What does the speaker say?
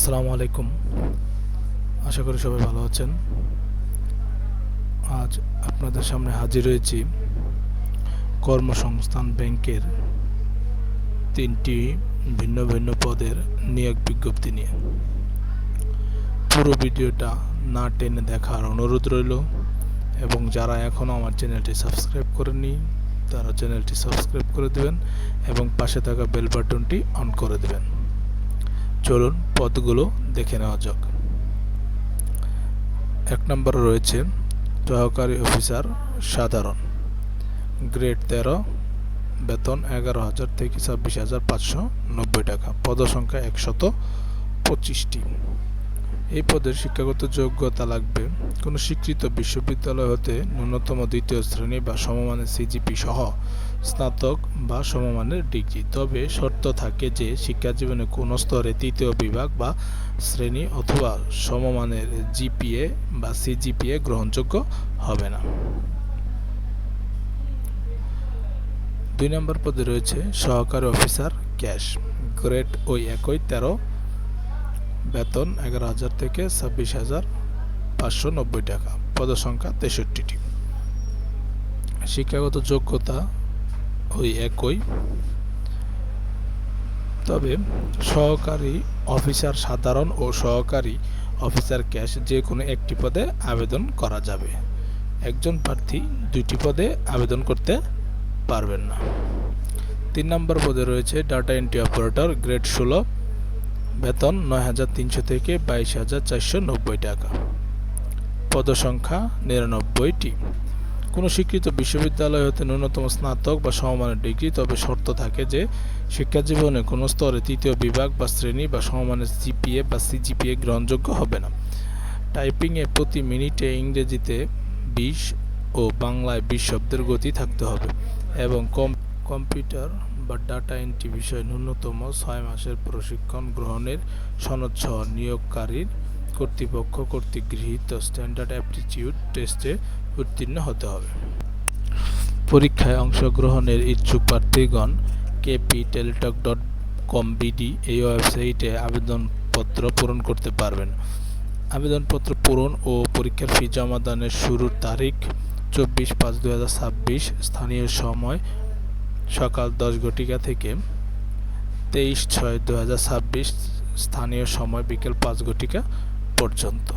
আসসালামু আলাইকুম। আশা করি সবাই ভালো আছেন। আজ আপনাদের সামনে হাজির হয়েছি কর্মসংস্থান ব্যাংকের 3টি ভিন্ন ভিন্ন পদের নিয়োগ বিজ্ঞপ্তি নিয়ে। পুরো ভিডিওটা না টেনে দেখার অনুরোধ রইল এবং যারা এখনও আমার চ্যানেলটি সাবস্ক্রাইব করেননি তারা চ্যানেলটি সাবস্ক্রাইব করে দেবেন এবং পাশে থাকা বেল বাটনটি অন করে দেবেন। চলুন পদগুলো দেখে নেওয়া যাক। 1 নম্বরে রয়েছে সহকারী অফিসার সাধারণ, গ্রেড 13, বেতন 11,000 থেকে 26,590 টাকা, পদসংখ্যা 125টি। এই পদের শিক্ষাগত যোগ্যতা লাগবে কোনো স্বীকৃত বিশ্ববিদ্যালয় হতে ন্যূনতম 2য় শ্রেণী বা সমমানের সিজিপি সহ স্নাতক বা সমমানের ডিগ্রি। তবে শর্ত থাকে যে শিক্ষাজীবনে কোনো স্তরে 3য় বিভাগ বা শ্রেণী অথবা সমমানের জিপিএ বা সিজিপিএ গ্রহণযোগ্য হবে না। 2 নম্বর পদে রয়েছে সহকারী অফিসার ক্যাশ, গ্রেড ওই একই 13, বেতন 11,000 থেকে 26,590 টাকা, পদসংখ্যা 63টি। শিক্ষাগত যোগ্যতা ওই একই, তবে সহকারী অফিসার সাধারণ ও সহকারী অফিসার ক্যাশ যে কোনো একটি পদে আবেদন করা যাবে। একজন প্রার্থী 2টি পদে আবেদন করতে পারবেন না। 3 নম্বর পদে রয়েছে ডাটা এন্ট্রি অপারেটর, গ্রেড 16, বেতন 9,300 থেকে 22,490 টাকা, পদসংখ্যা 99টি। কোনো স্বীকৃত বিশ্ববিদ্যালয় হতে ন্যূনতম স্নাতক বা সমমানের ডিগ্রি, তবে শর্ত থাকে যে শিক্ষাজীবনে কোনো স্তরে 3য় বিভাগ বা শ্রেণী বা সমমানের জিপিএ বা সিজিপিএ গ্রহণযোগ্য হবে না। টাইপিংয়ে প্রতি মিনিটে ইংরেজিতে 20 ও বাংলায় 20 শব্দের গতি থাকতে হবে এবং কম্পিউটার বা ডাটা এন্ট্রি বিষয়ে ন্যূনতম 6 মাসের প্রশিক্ষণ গ্রহণের সনদসহ নিয়োগকারীর কর্তৃপক্ষ কর্তৃক গৃহীত স্ট্যান্ডার্ড অ্যাপটিটিউড টেস্টে উত্তীর্ণ হতে হবে। পরীক্ষায় অংশগ্রহণের ইচ্ছুক প্রার্থীগণ kpteltalk.com/bd এই ওয়েবসাইটে আবেদনপত্র পূরণ করতে পারবেন। আবেদনপত্র পূরণ ও পরীক্ষার ফি জমা দানের শুরুর তারিখ 24/5/2026, স্থানীয় সময় সকাল 10 ঘটিকা থেকে 23/6/2026, স্থানীয় সময় বিকেল 5 ঘটিকা পর্যন্ত।